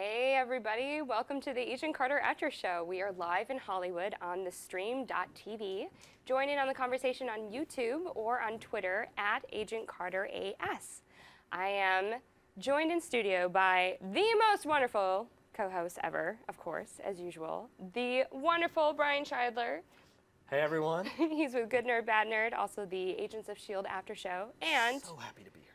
Hey everybody, welcome to the Agent Carter After Show. We are live in Hollywood on theStreamtv. Join in on the conversation on YouTube or on Twitter at Agent Carter AS. I am joined in studio by the most wonderful co-host ever, of course, as usual, the wonderful Bryan Scheidler. Hey everyone. He's with Good Nerd, Bad Nerd, also the Agents of S.H.I.E.L.D. After Show. And so happy to be here.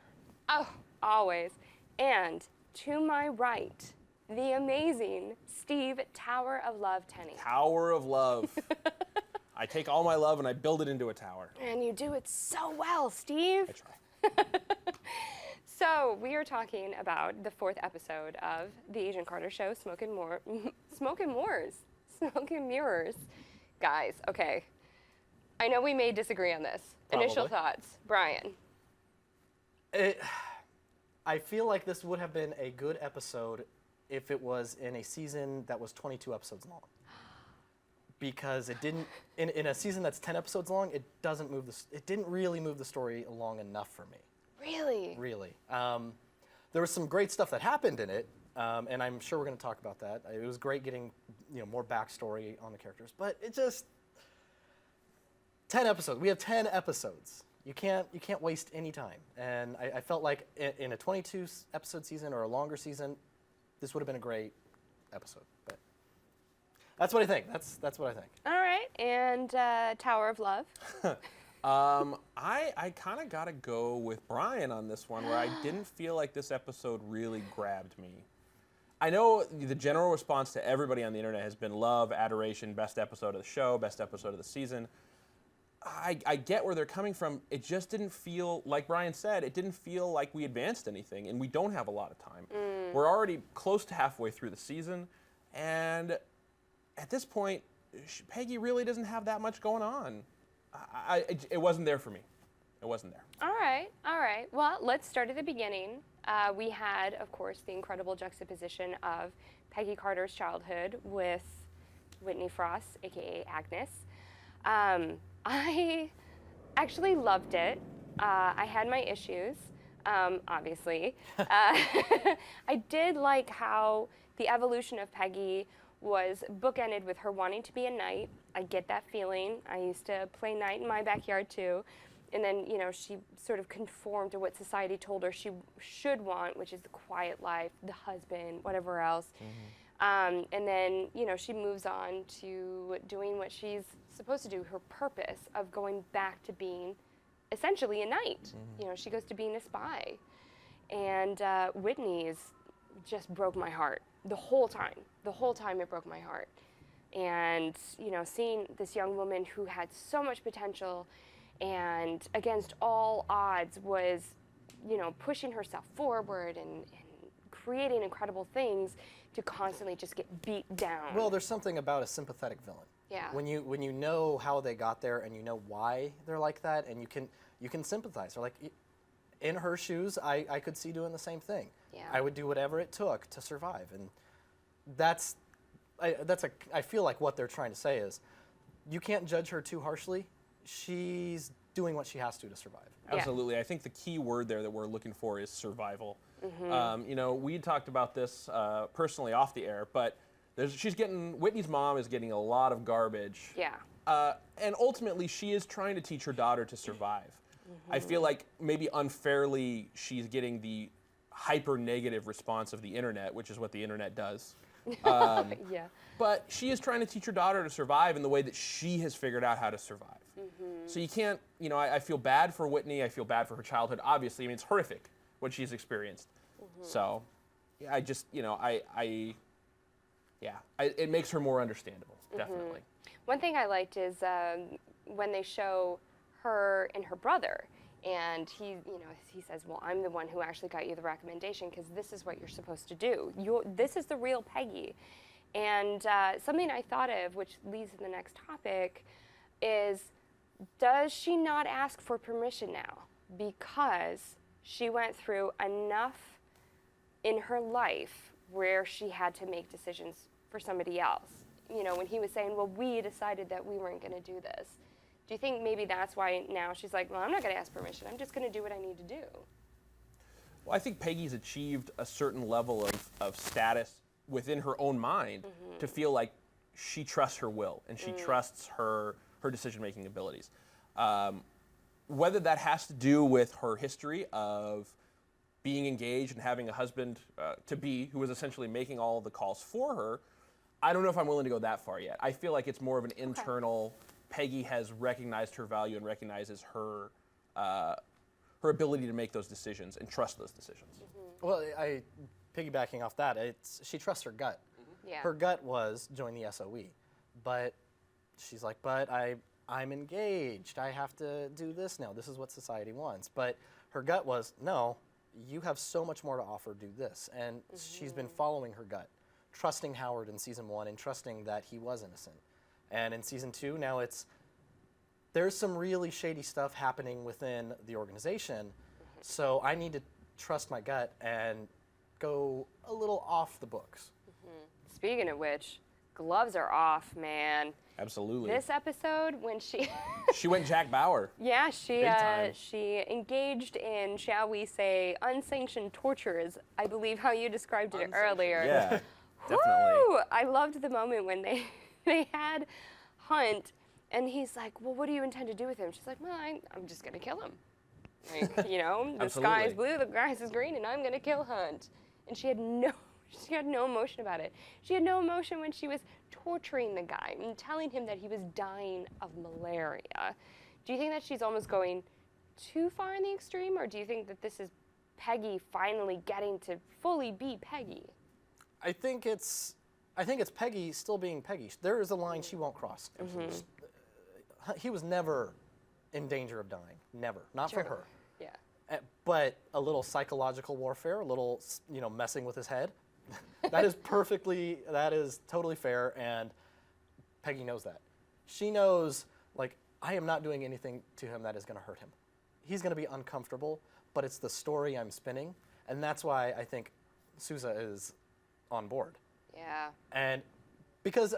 oh, always. And to my right, the amazing Steve Tower of Love Tenney. Tower of Love. I take all my love and I build it into a tower. And you do it so well, Steve. I try. So we are talking about the 4th episode of the Agent Carter Show, Smoke and Mirrors. Guys, okay. I know we may disagree on this. Probably. Initial thoughts, Bryan. I feel like this would have been a good episode if it was in a season that was 22 episodes long. Because it didn't, in a season that's 10 episodes long, it didn't really move the story along enough for me. Really? Really. There was some great stuff that happened in it, and I'm sure we're going to talk about that. It was great getting, more backstory on the characters, but it just 10 episodes. We have 10 episodes. You can't waste any time. And I felt like in a 22 episode season or a longer season, this would have been a great episode. But that's what I think. That's what I think. All right, and Tower of Love. I kind of got to go with Bryan on this one, where I didn't feel like this episode really grabbed me. I know the general response to everybody on the internet has been love, adoration, best episode of the show, best episode of the season. I get where they're coming from. It just didn't feel, like Bryan said, it didn't feel like we advanced anything, and we don't have a lot of time. We're already close to halfway through the season, and at this point, Peggy really doesn't have that much going on. It wasn't there for me. It wasn't there. All right. Well, let's start at the beginning. We had, of course, the incredible juxtaposition of Peggy Carter's childhood with Whitney Frost, aka Agnes. I actually loved it. I had my issues, obviously. I did like how the evolution of Peggy was bookended with her wanting to be a knight. I get that feeling. I used to play knight in my backyard too. And then, she sort of conformed to what society told her she should want, which is the quiet life, the husband, whatever else. And then, she moves on to doing what she's supposed to do, her purpose of going back to being essentially a knight. She goes to being a spy. And Whitney's just broke my heart the whole time. The whole time it broke my heart. And, seeing this young woman who had so much potential and against all odds was, pushing herself forward and creating incredible things to constantly just get beat down. Well, there's something about a sympathetic villain. Yeah. When you know how they got there and you know why they're like that, and you can sympathize. They're like, in her shoes, I could see doing the same thing. Yeah. I would do whatever it took to survive, and I feel like what they're trying to say is, you can't judge her too harshly. She's doing what she has to survive. Absolutely. I think the key word there that we're looking for is survival. We talked about this personally off the air, but Whitney's mom is getting a lot of garbage. Yeah. And ultimately, she is trying to teach her daughter to survive. I feel like maybe unfairly, she's getting the hyper-negative response of the internet, which is what the internet does. Yeah. But she is trying to teach her daughter to survive in the way that she has figured out how to survive. So you can't, I feel bad for Whitney. I feel bad for her childhood. Obviously, it's horrific what she's experienced. So, yeah, I just, it makes her more understandable, definitely. One thing I liked is when they show her and her brother, and he says, well, I'm the one who actually got you the recommendation because this is what you're supposed to do. This is the real Peggy. And something I thought of, which leads to the next topic, is does she not ask for permission now? Because she went through enough in her life where she had to make decisions for somebody else. When he was saying, well, we decided that we weren't going to do this. Do you think maybe that's why now she's like, well, I'm not going to ask permission. I'm just going to do what I need to do? Well, I think Peggy's achieved a certain level of status within her own mind to feel like she trusts her will and she trusts her decision-making abilities. Whether that has to do with her history of being engaged and having a husband to be who was essentially making all of the calls for her, I don't know if I'm willing to go that far yet. I feel like it's more of an internal. Peggy has recognized her value and recognizes her her ability to make those decisions and trust those decisions. Well, piggybacking off that, she trusts her gut. Yeah. Her gut was join the SOE, but she's like, but I'm engaged. I have to do this now. This is what society wants. But her gut was, no, you have so much more to offer. Do this. And she's been following her gut, trusting Howard in season 1 and trusting that he was innocent. And in season 2, now there's some really shady stuff happening within the organization. So I need to trust my gut and go a little off the books. Speaking of which, gloves are off, man. Absolutely. This episode, when she She went Jack Bauer. yeah, Big time. she engaged in, shall we say, unsanctioned torture, is I believe how you described it earlier. Yeah, Woo! definitely. I loved the moment when they had Hunt, and he's like, well, what do you intend to do with him? She's like, well, I'm just gonna kill him. Like, you know, the sky is Absolutely. blue, the grass is green, and I'm gonna kill Hunt. And she had no emotion about it. She had no emotion when she was torturing the guy and telling him that he was dying of malaria. Do you think that she's almost going too far in the extreme, or do you think that this is Peggy finally getting to fully be Peggy? I think it's Peggy still being Peggy. There is a line she won't cross. He was never in danger of dying. Never. Not from her. Yeah. But a little psychological warfare, a little, messing with his head. That is totally fair, and Peggy knows that. She knows, like, I am not doing anything to him that is going to hurt him. He's going to be uncomfortable, but it's the story I'm spinning, and that's why I think Sousa is on board. Yeah. And because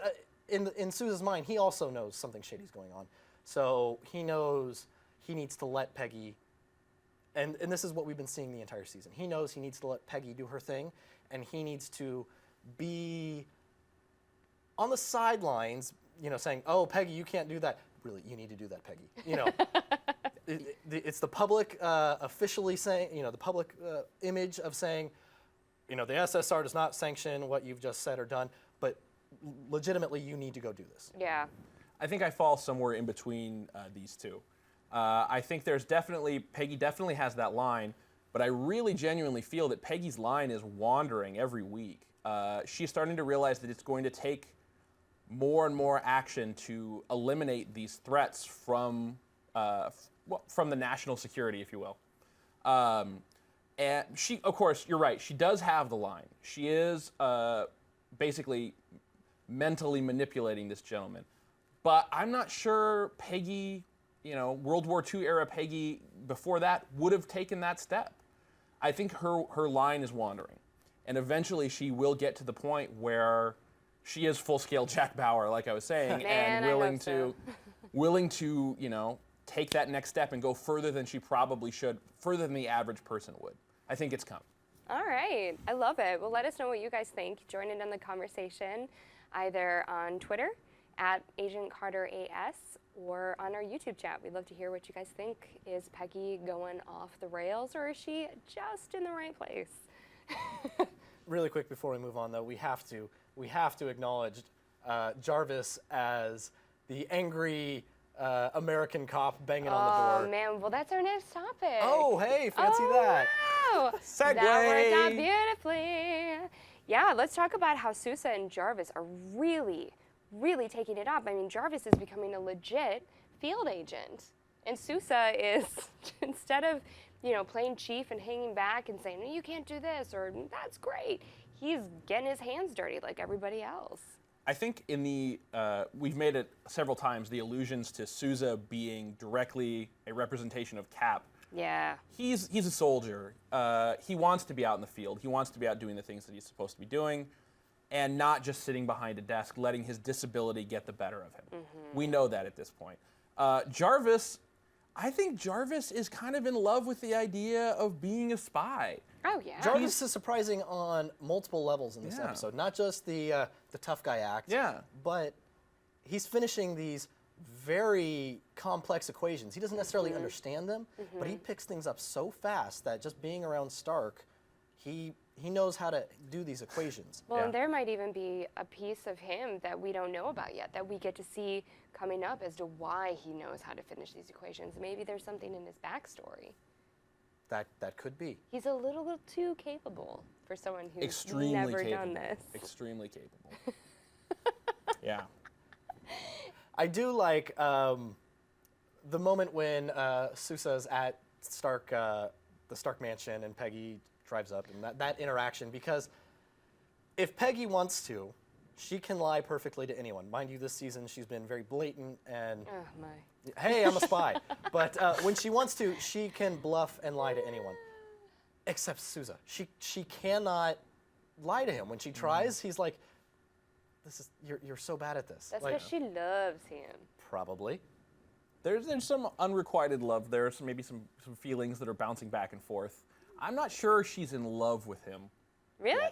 in Sousa's mind, he also knows something shady's going on. So he knows he needs to let Peggy, and this is what we've been seeing the entire season. He knows he needs to let Peggy do her thing, and he needs to be on the sidelines, saying, oh, Peggy, you can't do that. Really, you need to do that, Peggy. It's the public officially saying, the public image of saying, the SSR does not sanction what you've just said or done, but legitimately you need to go do this. Yeah. I think I fall somewhere in between these two. I think Peggy definitely has that line, but I really genuinely feel that Peggy's line is wandering every week. She's starting to realize that it's going to take more and more action to eliminate these threats from the national security, if you will. And she, of course, you're right, she does have the line. She is basically mentally manipulating this gentleman. But I'm not sure Peggy, World War II era Peggy before that would have taken that step. I think her line is wandering. And eventually she will get to the point where she is full-scale Jack Bauer, like I was saying, Man, and willing to, take that next step and go further than she probably should, further than the average person would. I think it's come. All right. I love it. Well, let us know what you guys think. Join in on the conversation either on Twitter at Agent Carter AS or on our YouTube chat. We'd love to hear what you guys think. Is Peggy going off the rails, or is she just in the right place? Really quick before we move on, though, we have to acknowledge Jarvis as the angry American cop banging on the door. Oh man, well that's our next topic. Oh, hey, fancy that. Wow. Segue. That worked out beautifully. Yeah, let's talk about how Sousa and Jarvis are really taking it up. I mean, Jarvis is becoming a legit field agent, and Sousa is, instead of playing chief and hanging back and saying, you can't do this, or that's great, he's getting his hands dirty like everybody else. I think we've made it several times, the allusions to Sousa being directly a representation of Cap. Yeah. He's a soldier. He wants to be out in the field. He wants to be out doing the things that he's supposed to be doing, and not just sitting behind a desk, letting his disability get the better of him. We know that at this point. Jarvis, I think Jarvis is kind of in love with the idea of being a spy. Oh, yeah. Jarvis is surprising on multiple levels in this episode. Not just the tough guy act, but he's finishing these very complex equations. He doesn't necessarily understand them, but he picks things up so fast that just being around Stark, he knows how to do these equations. Well, and there might even be a piece of him that we don't know about yet, that we get to see coming up as to why he knows how to finish these equations. Maybe there's something in his backstory. That could be. He's a little too capable for someone who's Extremely never capable. done this. Extremely capable. Yeah. I do like the moment when Sousa's at Stark, the Stark mansion, and Peggy drives up, and that interaction, because if Peggy wants to, she can lie perfectly to anyone. Mind you, this season she's been very blatant and, Oh, my. hey, I'm a spy. But when she wants to, she can bluff and lie to anyone, except Sousa. She cannot lie to him. When she tries, he's like, you're so bad at this. That's Like, because she loves him. probably. There's some unrequited love. There's maybe some feelings that are bouncing back and forth. I'm not sure she's in love with him. Really?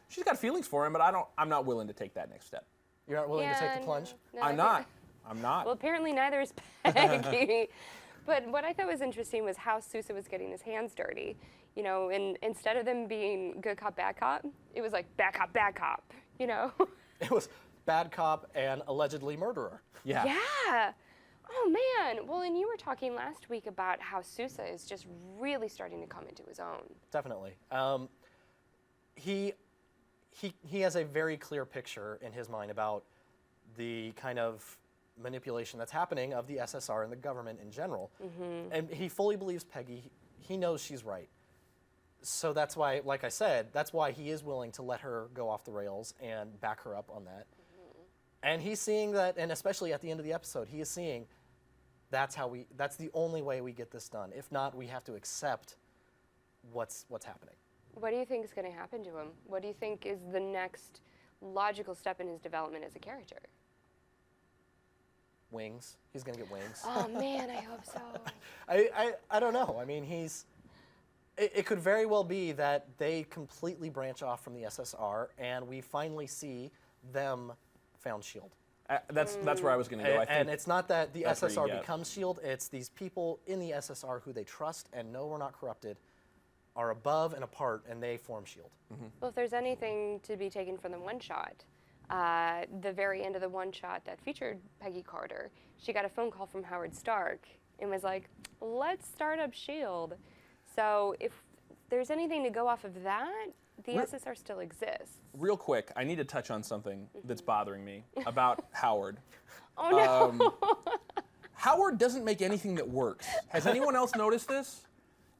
She's got feelings for him, but I'm not willing to take that next step. You're not willing to take the plunge? No, I'm not. I'm not. Well, apparently neither is Peggy. But what I thought was interesting was how Sousa was getting his hands dirty. You know, and instead of them being good cop, bad cop, it was like bad cop, you know? It was bad cop and allegedly murderer. Yeah. Yeah. Oh, man. Well, and you were talking last week about how Sousa is just really starting to come into his own. Definitely. He has a very clear picture in his mind about the kind of manipulation that's happening of the SSR and the government in general. And he fully believes Peggy. He knows she's right. So that's why, like I said, that's why he is willing to let her go off the rails and back her up on that. And he's seeing that, and especially at the end of the episode, he is seeing that's the only way we get this done. If not, we have to accept what's happening. What do you think is going to happen to him? What do you think is the next logical step in his development as a character? Wings. He's going to get wings. Oh, man, I hope so. I don't know. I mean, it could very well be that they completely branch off from the SSR and we finally see them found S.H.I.E.L.D. That's where I was going to go. I think And it's not that the that's where you SSR get. becomes S.H.I.E.L.D., it's these people in the SSR who they trust and know we're not corrupted, are above and apart, and they form S.H.I.E.L.D. Well, if there's anything to be taken from the one-shot, the very end of the one-shot that featured Peggy Carter, she got a phone call from Howard Stark and was like, let's start up S.H.I.E.L.D. So if there's anything to go off of that, the SSR still exists. Real quick, I need to touch on something that's bothering me about Howard. Oh, no. Howard doesn't make anything that works. Has anyone else noticed this?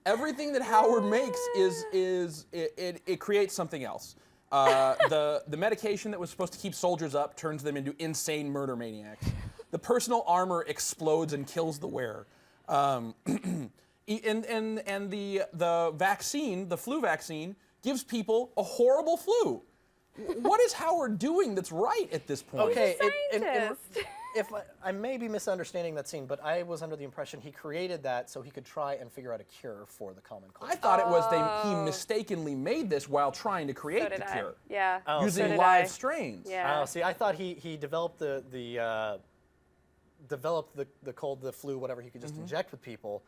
Everything that Howard makes it creates something else. The medication that was supposed to keep soldiers up turns them into insane murder maniacs. The personal armor explodes and kills the wearer. And the vaccine, the flu vaccine, gives people a horrible flu. What is Howard doing that's right at this point? Okay, Scientist. if I may be misunderstanding that scene, but I was under the impression he created that so he could try and figure out a cure for the common cold. I thought it was he mistakenly made this while trying to create So the did I. cure. Yeah. Oh, so Using did live I. strains. Yeah. Oh, see, I thought he developed the cold, the flu, whatever he could just inject with people,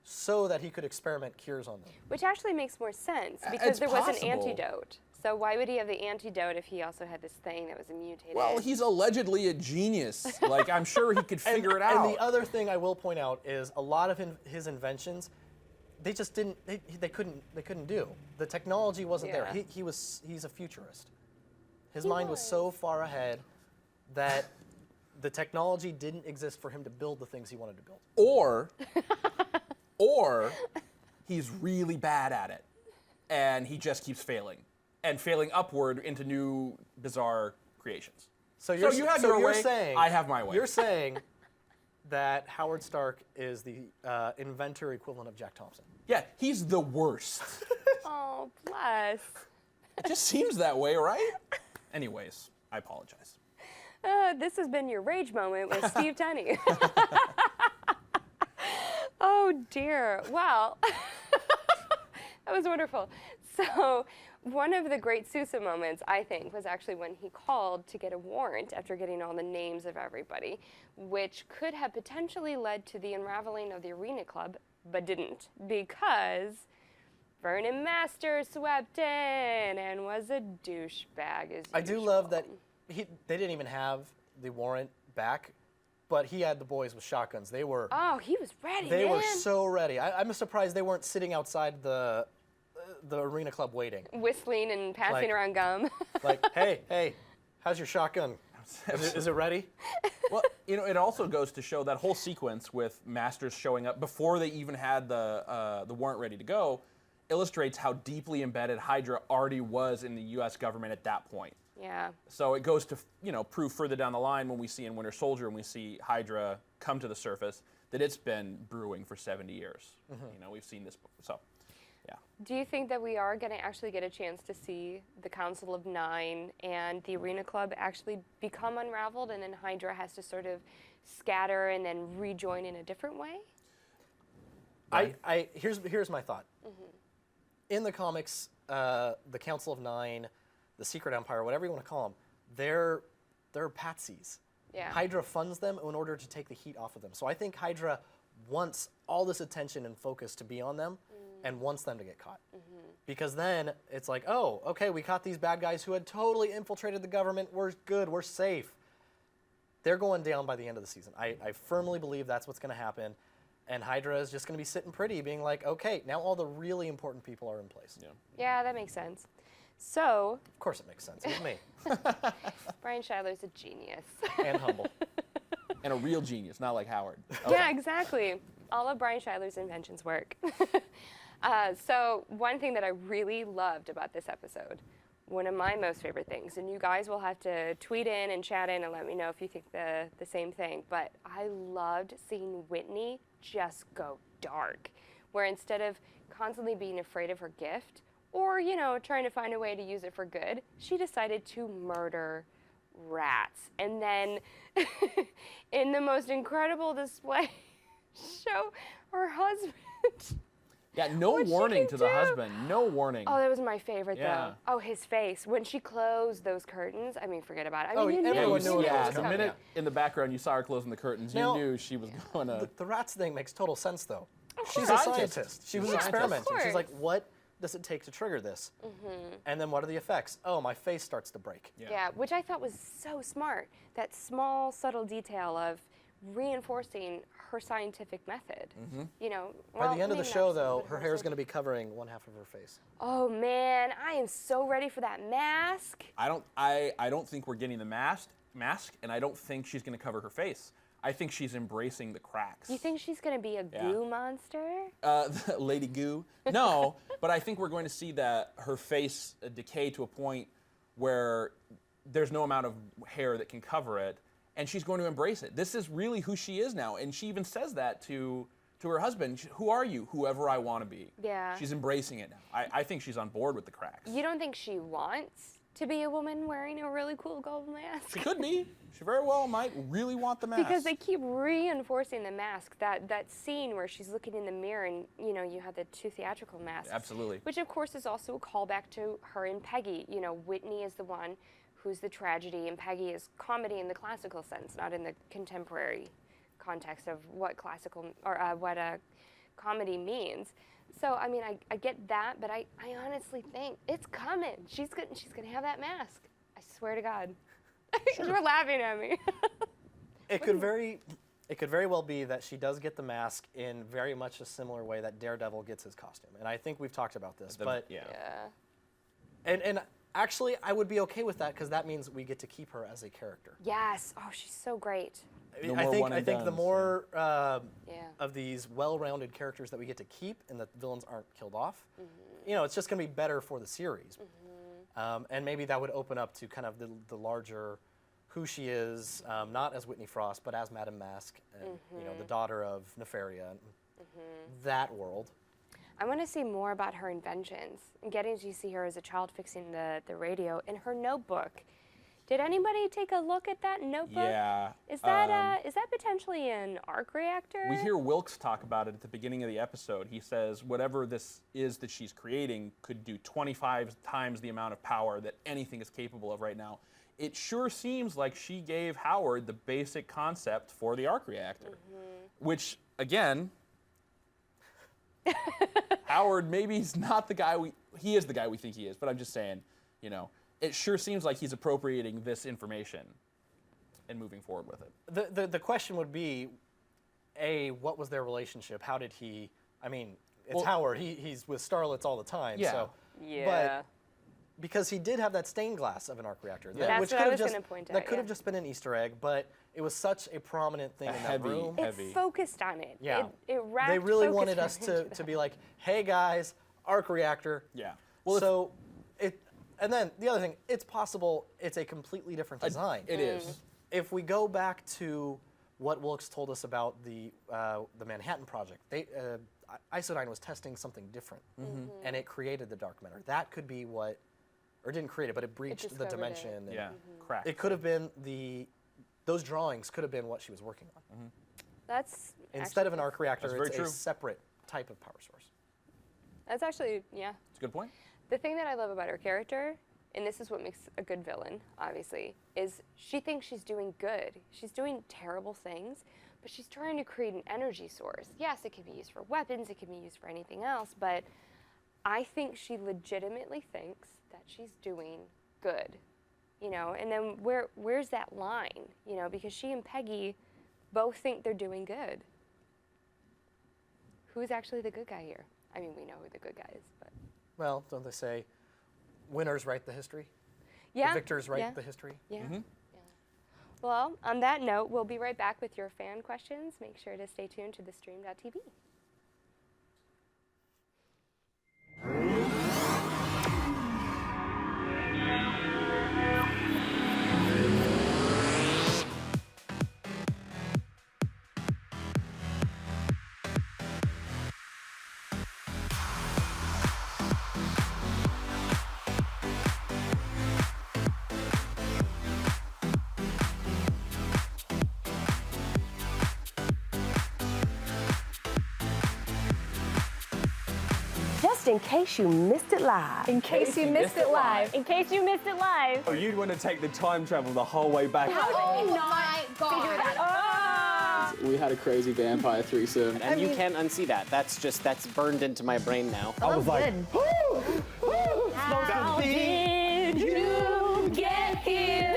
so that he could experiment cures on them. Which actually makes more sense because It's there was an possible. antidote. So why would he have the antidote if he also had this thing that was mutated? Well, he's allegedly a genius. Like, I'm sure he could figure it out. And the other thing I will point out is a lot of his inventions, they just didn't, they couldn't do. The technology wasn't Yeah. there. He's a futurist. His mind was so far ahead that the technology didn't exist for him to build the things he wanted to build. Or he's really bad at it, and he just keeps failing, and failing upward into new bizarre creations. So you have your way, saying, I have my way. You're saying that Howard Stark is the inventor equivalent of Jack Thompson. Yeah, he's the worst. Oh, bless. It just seems that way, right? Anyways, I apologize. This has been your rage moment with Steve Tenney. Oh dear. Well, that was wonderful. So one of the great Sousa moments, I think, was actually when he called to get a warrant after getting all the names of everybody, which could have potentially led to the unraveling of the Arena Club, but didn't, because Vernon Masters swept in and was a douchebag as I do usual. love that they didn't even have the warrant back, but he had the boys with shotguns. They were he was ready, they man. were so ready. I'm surprised they weren't sitting outside the Arena Club waiting. Whistling and passing Like- around gum. Like, hey, how's your shotgun? Is it ready? Well, it also goes to show that whole sequence with Masters showing up before they even had the warrant ready to go illustrates how deeply embedded Hydra already was in the U.S. government at that point. Yeah. So it goes to prove further down the line when we see in Winter Soldier and we see Hydra come to the surface that it's been brewing for 70 years. We've seen this before. So, yeah. Do you think that we are going to actually get a chance to see the Council of Nine and the Arena Club actually become unraveled, and then Hydra has to sort of scatter and then rejoin in a different way? Here's my thought. In the comics, the Council of Nine, the Secret Empire, whatever you want to call them, they're patsies. Yeah. Hydra funds them in order to take the heat off of them. So I think Hydra wants all this attention and focus to be on them and wants them to get caught. Because then it's like, oh, okay, we caught these bad guys who had totally infiltrated the government. We're good. We're safe. They're going down by the end of the season. I firmly believe that's what's going to happen. And Hydra is just going to be sitting pretty, being like, okay, now all the really important people are in place. Yeah. Yeah, that makes sense. So, Of course it makes sense. It's me. Bryan Scheidler's a genius. And humble. And a real genius, not like Howard. Yeah, exactly. All of Bryan Scheidler's inventions work. So one thing that I really loved about this episode, one of my most favorite things, and you guys will have to tweet in and chat in and let me know if you think the same thing, but I loved seeing Whitney just go dark, where instead of constantly being afraid of her gift or, trying to find a way to use it for good, she decided to murder rats. And then in the most incredible display, show her husband. Yeah, no What she warning can to the do. husband. No warning. Oh, that was my favorite, Yeah. though. Oh, his face. When she closed those curtains, forget about it. Oh, you everyone knew knew it it was was the coming. minute in the background you saw her closing the curtains, Now, you knew she was going to. The rats thing makes total sense, though. She's course. a scientist. She was She's a scientist. experimenting. Of She's like, course. what does it take to trigger this? And then what are the effects? Oh, my face starts to break. Yeah, which I thought was so smart. That small, subtle detail of reinforcing her scientific method. By the end of the show, though, her hair is going to be covering one half of her face. Oh man, I am so ready for that mask. I don't think we're getting the mask, and I don't think she's going to cover her face. I think she's embracing the cracks. You think she's gonna be a goo monster? Lady Goo? No, but I think we're going to see that her face decay to a point where there's no amount of hair that can cover it, and she's going to embrace it. This is really who she is now, and she even says that to her husband. Who are you? Whoever I want to be. Yeah. She's embracing it now. I think she's on board with the cracks. You don't think she wants to be a woman wearing a really cool gold mask? She could be. She very well might really want the mask. Because they keep reinforcing the mask. That scene where she's looking in the mirror and you have the two theatrical masks. Absolutely. Which of course is also a callback to her and Peggy. Whitney is the one who's the tragedy, and Peggy is comedy in the classical sense, not in the contemporary context of what classical or what comedy means. So I get that, but I honestly think it's coming. She's gonna have that mask. I swear to God. You're laughing at me. It could very well be that she does get the mask in very much a similar way that Daredevil gets his costume. And I think we've talked about this. Yeah. And actually, I would be okay with that because that means we get to keep her as a character. Yes. Oh, she's so great. No I more think one I and think the dones, more Yeah. of these well-rounded characters that we get to keep and that the villains aren't killed off, it's just going to be better for the series. And maybe that would open up to kind of the larger who she is, not as Whitney Frost, but as Madame Mask, and the daughter of Nefaria, and that world. I want to see more about her inventions and getting to see her as a child fixing the radio. In her notebook, Did anybody take a look at that notebook? Yeah. Is that potentially an arc reactor? We hear Wilkes talk about it at the beginning of the episode. He says whatever this is that she's creating could do 25 times the amount of power that anything is capable of right now. It sure seems like she gave Howard the basic concept for the arc reactor, which, again, Howard maybe he's not the guy he is the guy we think he is, but I'm just saying, you know, it sure seems like he's appropriating this information and moving forward with it. The question would be, what was their relationship? How did he? I mean, it's Howard. He's with starlets all the time. Yeah. So, Yeah. But because he did have that stained glass of an arc reactor, That's which what I could was have gonna just point that out, could have yeah. just been an Easter egg, but it was such a prominent thing in that heavy- room. It heavy. focused on it. Yeah. It wrapped They really focus wanted right us into to be like, hey guys, arc reactor. Yeah. Well, so and then the other thing, it's possible it's a completely different design. It is. If we go back to what Wilkes told us about the Manhattan Project, Isodyne was testing something different, and it created the dark matter. That could be what, or didn't create it, but it breached the discovered dimension. it. And Yeah. Cracked. it could have been those drawings could have been what she was working on. That's Instead of an actually- arc reactor, That's very it's true. a separate type of power source. That's actually, yeah. It's a good point. The thing that I love about her character, and this is what makes a good villain, obviously, is she thinks she's doing good. She's doing terrible things, but she's trying to create an energy source. Yes, it can be used for weapons, it can be used for anything else, but I think she legitimately thinks that she's doing good. You know, and then where's that line? You know, because she and Peggy both think they're doing good. Who's actually the good guy here? I mean, we know who the good guy is, but Well, don't they say, winners write the history? yeah, The victors write yeah. the history? Yeah. Yeah. Well, on that note, we'll be right back with your fan questions. Make sure to stay tuned to theStream.tv. Just in case you missed it live. In case you missed it live. In case you missed it live. Oh, you'd want to take the time travel the whole way back. Oh my God. We had a crazy vampire threesome, and you can't unsee that. That's burned into my brain now. I was like, How did you get here?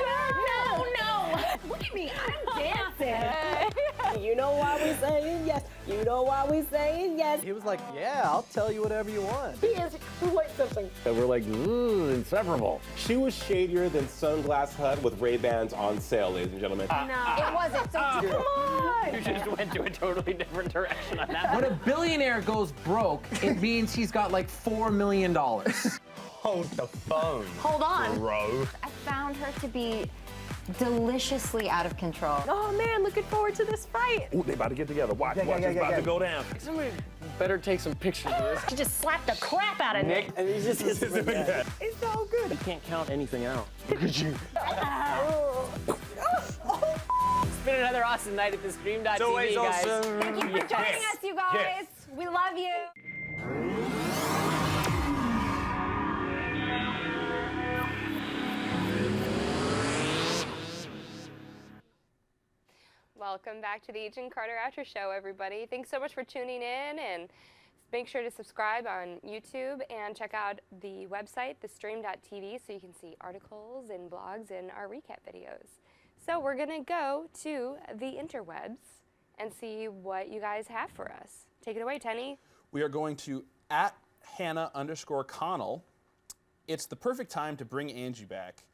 no. Look at me, I'm dancing. You know why we saying yes. You know why we saying yes. He was like, yeah, I'll tell you whatever you want. He is quite something. and we're like, inseparable. She was shadier than Sunglass Hut with Ray-Bans on sale, ladies and gentlemen. It wasn't. So come on. You just went to a totally different direction on that. When a billionaire goes broke, it means he's got like $4 million. Hold the phone, Hold on. bro. I found her to be deliciously out of control. Oh man, looking forward to this fight. Ooh, they about to get together. Watch, it's about to go down. Somebody better take some pictures of this. She just slapped the crap out of Nick. And he's just Look at that. It's so good. You can't count anything out. Look at you. It's been another awesome night at theStream.tv, always guys. awesome. Thank you for joining us, you guys. We love you. Welcome back to the Agent Carter After Show, everybody. Thanks so much for tuning in, and make sure to subscribe on YouTube and check out the website, theStream.tv, so you can see articles and blogs and our recap videos. So we're gonna go to the interwebs and see what you guys have for us. Take it away, Tenny. We are going to @Hannah_Connell. It's the perfect time to bring Angie back.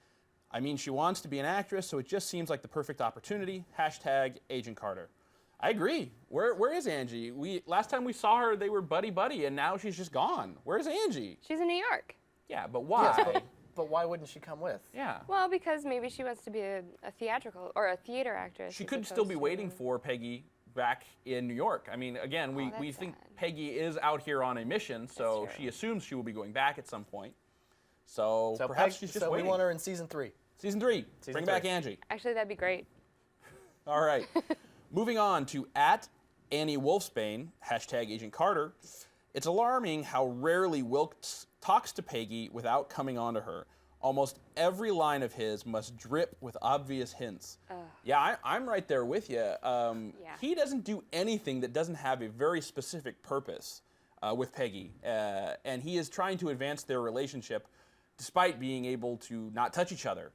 I mean, she wants to be an actress, so it just seems like the perfect opportunity. #Agent Carter. I agree. Where is Angie? Last time we saw her, they were buddy-buddy, and now she's just gone. Where's Angie? She's in New York. Yeah, but why? But why wouldn't she come with? Yeah. Well, because maybe she wants to be a theatrical or a theater actress. She as could still be opposed waiting to- for Peggy back in New York. I mean, again, we that's think sad. Peggy is out here on a mission, so true. she assumes she will be going back at some point. So perhaps she's just so waiting. we want her in season 3. Season 3. Season Bring 3. back Angie. Actually, that'd be great. All right. Moving on to @Annie Wolfsbane, #Agent Carter. It's alarming how rarely Wilkes talks to Peggy without coming on to her. Almost every line of his must drip with obvious hints. Yeah, I'm right there with you. He doesn't do anything that doesn't have a very specific purpose with Peggy. And he is trying to advance their relationship despite being able to not touch each other,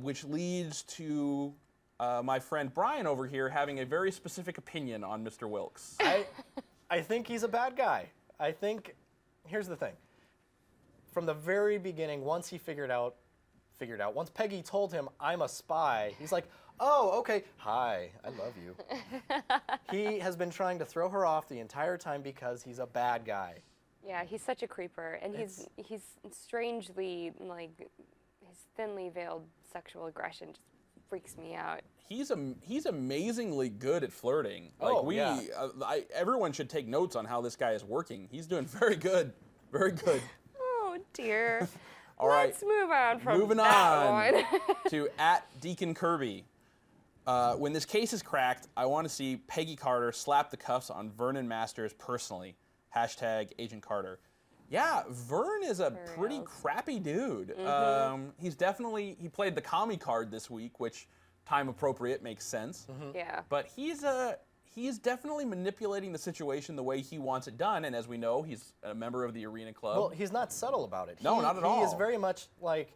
which leads to my friend Bryan over here having a very specific opinion on Mr. Wilkes. I think he's a bad guy. I think, here's the thing. From the very beginning, once he figured out, once Peggy told him, I'm a spy, he's like, oh, okay, hi, I love you. He has been trying to throw her off the entire time because he's a bad guy. Yeah, he's such a creeper, and he's strangely, like, his thinly veiled sexual aggression just freaks me out. He's amazingly good at flirting. Oh, Like yeah. Everyone should take notes on how this guy is working. He's doing very good, very good. Oh dear. All right. Let's move on from Moving that on one. to @Deacon Kirby. When this case is cracked, I want to see Peggy Carter slap the cuffs on Vernon Masters personally. #Agent Carter. Yeah, Vern is a pretty crappy dude. He's definitely, he played the commie card this week, which time appropriate makes sense. Yeah. But he is definitely manipulating the situation the way he wants it done. And as we know, he's a member of the Arena Club. Well, he's not subtle about it. No, not at all. He is very much like,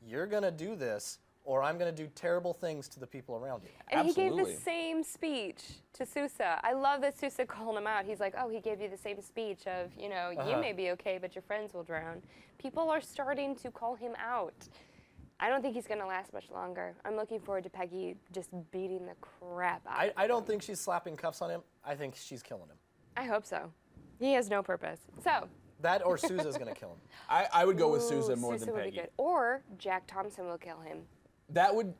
you're going to do this, or I'm going to do terrible things to the people around you. And he gave Absolutely. the same speech to Sousa. I love that Sousa called him out. He's like, oh, he gave you the same speech of, you know, you may be okay, but your friends will drown. People are starting to call him out. I don't think he's going to last much longer. I'm looking forward to Peggy just beating the crap out of him. I don't think she's slapping cuffs on him. I think she's killing him. I hope so. He has no purpose. So. That or Sousa's going to kill him. I would go with Sousa Ooh, more Sousa than would Peggy. be good. Or Jack Thompson will kill him. That would,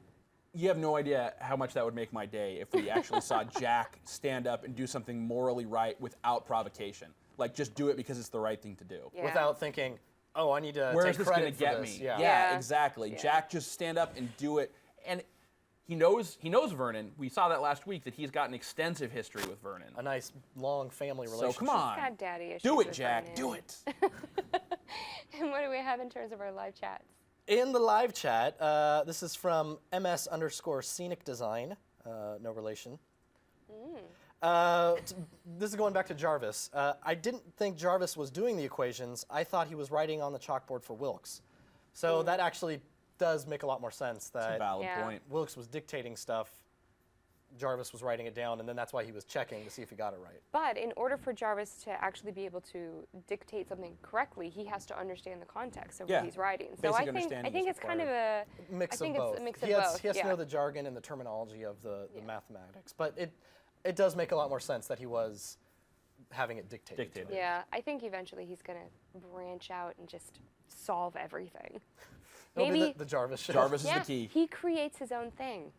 you have no idea how much that would make my day if we actually saw Jack stand up and do something morally right without provocation. Like, just do it because it's the right thing to do. Yeah. Without thinking, oh, I need to Where take is this credit going to for get this. me? Yeah. Yeah. Exactly. Yeah. Jack, just stand up and do it. And he knows Vernon. We saw that last week, that he's got an extensive history with Vernon. A nice, long family So relationship. come on. He's got daddy issues. Do it, with Jack. Vernon. Do it. And what do we have in terms of our live chats? In the live chat, this is from MS_scenic design, no relation. This is going back to Jarvis. I didn't think Jarvis was doing the equations. I thought he was writing on the chalkboard for Wilkes. So that actually does make a lot more sense That's a that valid Yeah. point. Wilkes was dictating stuff, Jarvis was writing it down, and then that's why he was checking to see if he got it right. But in order for Jarvis to actually be able to dictate something correctly, he has to understand the context of Yeah. what he's writing. So Basic I think understanding is it's kind of a Mix I think of both. it's a mix he of has, both. He has yeah. to know the jargon and the terminology of the mathematics, but it does make a lot more sense that he was having it dictated. to him. Yeah, I think eventually he's gonna branch out and just solve everything. It'll be Maybe the Jarvis show. Jarvis is yeah, the key. he creates his own thing.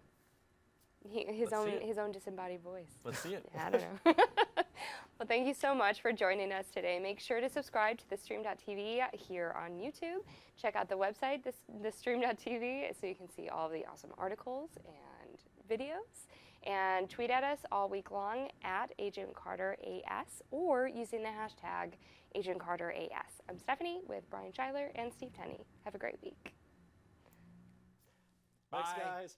His Let's see it. own disembodied voice. Let's see it. I don't know. Well, thank you so much for joining us today. Make sure to subscribe to theStream.tv here on YouTube. Check out the website, theStream.tv, so you can see all the awesome articles and videos. And tweet at us all week long at Agent Carter AS or using the hashtag Agent Carter AS. I'm Stephanie with Bryan Scheidler and Steve Tenney. Have a great week. Thanks, Bye. guys.